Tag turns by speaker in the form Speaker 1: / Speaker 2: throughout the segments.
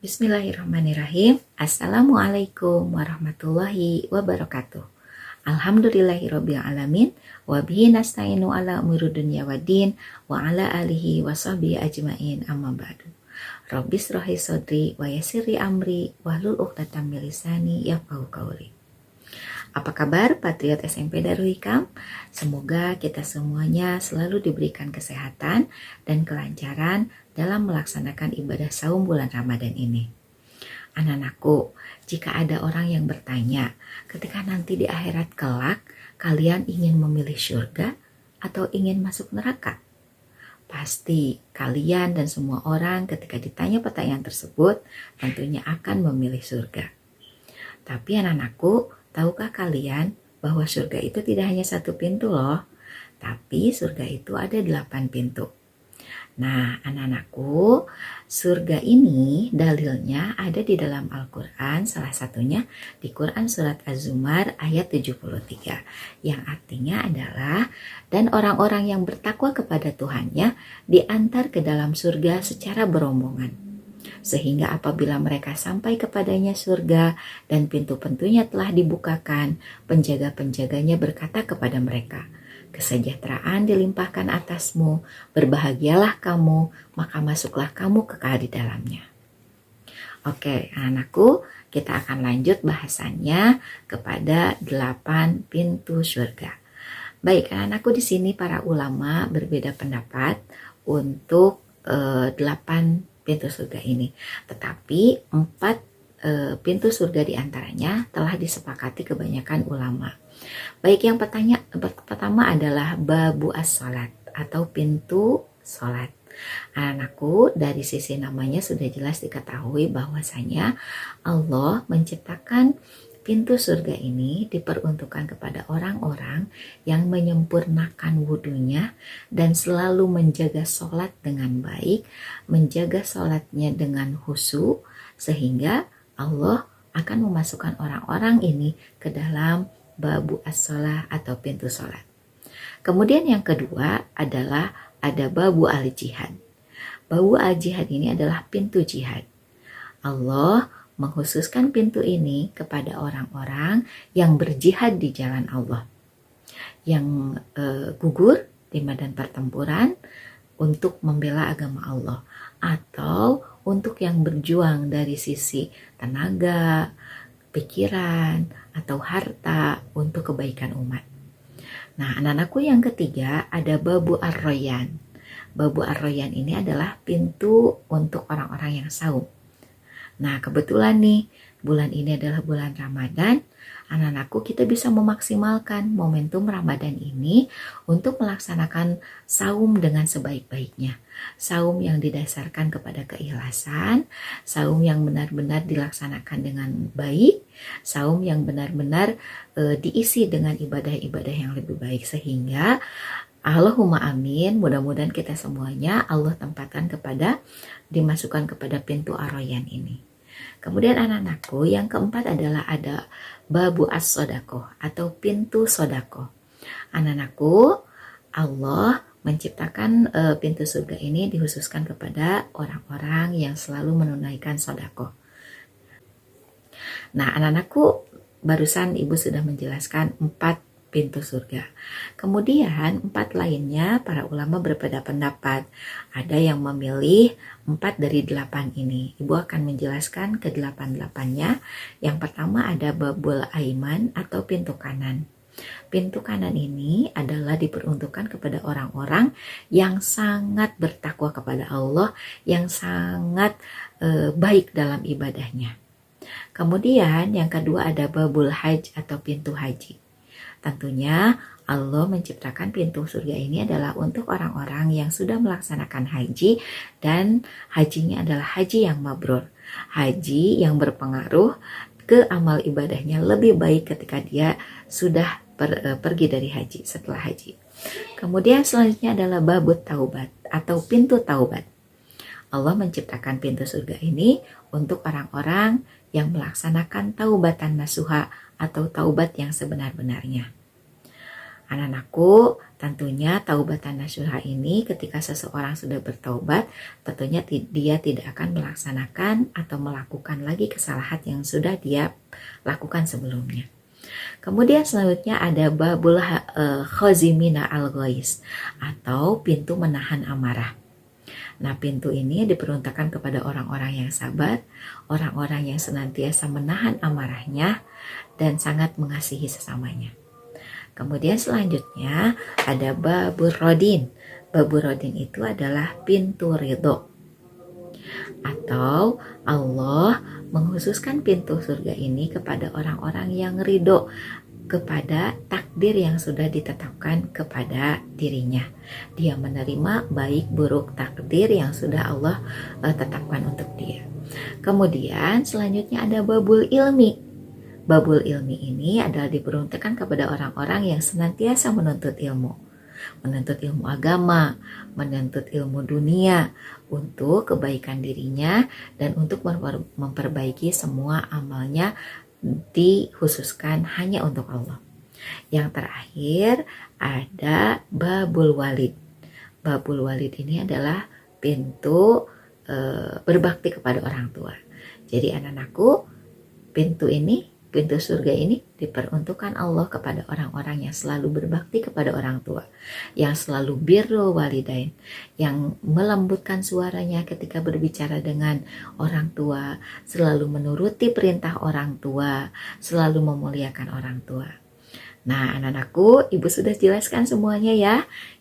Speaker 1: Bismillahirrahmanirrahim. Assalamualaikum warahmatullahi wabarakatuh. Alhamdulillahirabbil alamin wa bihi nasta'inu ala umuri dunya waddin wa ala alihi washabihi ajmain amma ba'du. Rabbis shrah li sadri wa yassir li amri wahlul 'uqdatam min lisani yafqahu qawli. Apa kabar Patriot SMP Darul Hikam? Semoga kita semuanya selalu diberikan kesehatan dan kelancaran dalam melaksanakan ibadah saum bulan Ramadan ini. Anak-anakku, jika ada orang yang bertanya, ketika nanti di akhirat kelak, kalian ingin memilih surga atau ingin masuk neraka? Pasti kalian dan semua orang ketika ditanya pertanyaan tersebut tentunya akan memilih surga. Tapi anak-anakku, tahukah kalian bahwa surga itu tidak hanya satu pintu loh, tapi surga itu ada 8 pintu. Nah, anak-anakku, surga ini dalilnya ada di dalam Al-Quran, salah satunya di Quran Surat Az-Zumar ayat 73, yang artinya adalah, dan orang-orang yang bertakwa kepada Tuhannya diantar ke dalam surga secara berombongan. Sehingga apabila mereka sampai kepadanya surga dan pintu-pintunya telah dibukakan, penjaga-penjaganya berkata kepada mereka, "Kesejahteraan dilimpahkan atasmu, berbahagialah kamu, maka masuklah kamu kekal di dalamnya." Oke, anakku, kita akan lanjut bahasannya kepada 8 pintu surga. Baik, anakku, di sini para ulama berbeda pendapat untuk 8 pintu surga ini. Tetapi 4 pintu surga diantaranya telah disepakati kebanyakan ulama. Baik, yang pertama adalah babu as-salat atau pintu salat. Anakku, dari sisi namanya sudah jelas diketahui bahwasanya Allah menciptakan pintu surga ini diperuntukkan kepada orang-orang yang menyempurnakan wudunya dan selalu menjaga sholat dengan baik, menjaga sholatnya dengan khusyuk, sehingga Allah akan memasukkan orang-orang ini ke dalam babu as-shalah atau pintu sholat. Kemudian yang kedua adalah ada babu al-jihad. Babu al-jihad ini adalah pintu jihad. Allah mengkhususkan pintu ini kepada orang-orang yang berjihad di jalan Allah, yang gugur di medan pertempuran untuk membela agama Allah, atau untuk yang berjuang dari sisi tenaga, pikiran, atau harta untuk kebaikan umat. Nah, anak-anakku, yang ketiga ada babu ar-royan. Babu ar-royan ini adalah pintu untuk orang-orang yang saum. Nah, kebetulan nih, bulan ini adalah bulan Ramadan. Anak-anakku, kita bisa memaksimalkan momentum Ramadan ini untuk melaksanakan saum dengan sebaik-baiknya. Saum yang didasarkan kepada keikhlasan, saum yang benar-benar dilaksanakan dengan baik, saum yang benar-benar diisi dengan ibadah-ibadah yang lebih baik, sehingga Allahumma amin, mudah-mudahan kita semuanya Allah tempatkan dimasukkan kepada pintu ar-royan ini. Kemudian anak-anakku, yang keempat adalah ada babu as-sodakoh atau pintu sodakoh. Anak-anakku, Allah menciptakan pintu surga ini dikhususkan kepada orang-orang yang selalu menunaikan sodakoh. Nah, anak-anakku, barusan ibu sudah menjelaskan 4 pintu surga. Kemudian 4 lainnya para ulama berbeda pendapat. Ada yang memilih 4 dari 8 ini. Ibu akan menjelaskan ke 8-8-nya. Yang pertama ada babul aiman atau pintu kanan. Pintu kanan ini adalah diperuntukkan kepada orang-orang yang sangat bertakwa kepada Allah, yang sangat baik dalam ibadahnya. Kemudian yang kedua ada babul hajj atau pintu haji. Tentunya Allah menciptakan pintu surga ini adalah untuk orang-orang yang sudah melaksanakan haji dan hajinya adalah haji yang mabrur. Haji yang berpengaruh ke amal ibadahnya lebih baik ketika dia sudah pergi dari haji, setelah haji. Kemudian selanjutnya adalah babut taubat atau pintu taubat. Allah menciptakan pintu surga ini untuk orang-orang yang melaksanakan taubatan nasuha atau taubat yang sebenar-benarnya. Anak-anakku, tentunya taubatan nasuha ini ketika seseorang sudah bertaubat, tentunya dia tidak akan melaksanakan atau melakukan lagi kesalahan yang sudah dia lakukan sebelumnya. Kemudian selanjutnya ada babul khazimina al-ghais atau pintu menahan amarah. Nah, pintu ini diperuntukkan kepada orang-orang yang sabar, orang-orang yang senantiasa menahan amarahnya dan sangat mengasihi sesamanya. Kemudian selanjutnya ada babur rodin. Babur rodin itu adalah pintu ridho. Atau Allah mengkhususkan pintu surga ini kepada orang-orang yang ridho kepada takdir yang sudah ditetapkan kepada dirinya. Dia menerima baik buruk takdir yang sudah Allah tetapkan untuk dia. Kemudian selanjutnya ada babul ilmi. Babul ilmi ini adalah diperuntukkan kepada orang-orang yang senantiasa menuntut ilmu agama, menuntut ilmu dunia untuk kebaikan dirinya dan untuk memperbaiki semua amalnya dikhususkan hanya untuk Allah. Yang terakhir ada babul walid. Babul walid ini adalah pintu berbakti kepada orang tua. Jadi anak-anakku, pintu surga ini diperuntukkan Allah kepada orang-orang yang selalu berbakti kepada orang tua, yang selalu birrul walidain, yang melembutkan suaranya ketika berbicara dengan orang tua, selalu menuruti perintah orang tua, selalu memuliakan orang tua. Nah, anak-anakku, Ibu sudah jelaskan semuanya ya.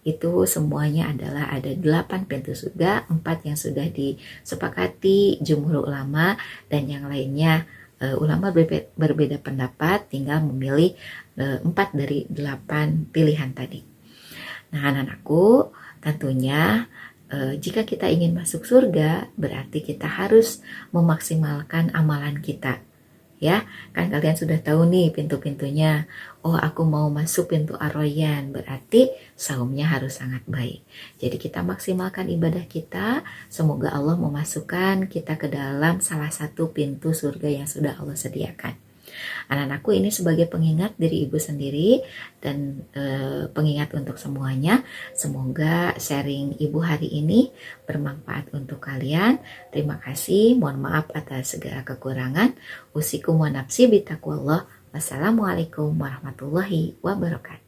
Speaker 1: Itu semuanya adalah ada 8 pintu surga, 4 yang sudah disepakati jumhur ulama dan yang lainnya ulama berbeda pendapat, tinggal memilih 4 dari 8 pilihan tadi. Nah, anak-anakku, tentunya jika kita ingin masuk surga, berarti kita harus memaksimalkan amalan kita. Ya, kan kalian sudah tahu nih pintu-pintunya. Oh, aku mau masuk pintu Ar-Rayyan, berarti saumnya harus sangat baik. Jadi kita maksimalkan ibadah kita, semoga Allah memasukkan kita ke dalam salah satu pintu surga yang sudah Allah sediakan. Anak-anakku, ini sebagai pengingat diri Ibu sendiri dan pengingat untuk semuanya. Semoga sharing Ibu hari ini bermanfaat untuk kalian. Terima kasih, mohon maaf atas segala kekurangan. Usikum wa nafsi bitaqwallah. Wassalamualaikum warahmatullahi wabarakatuh.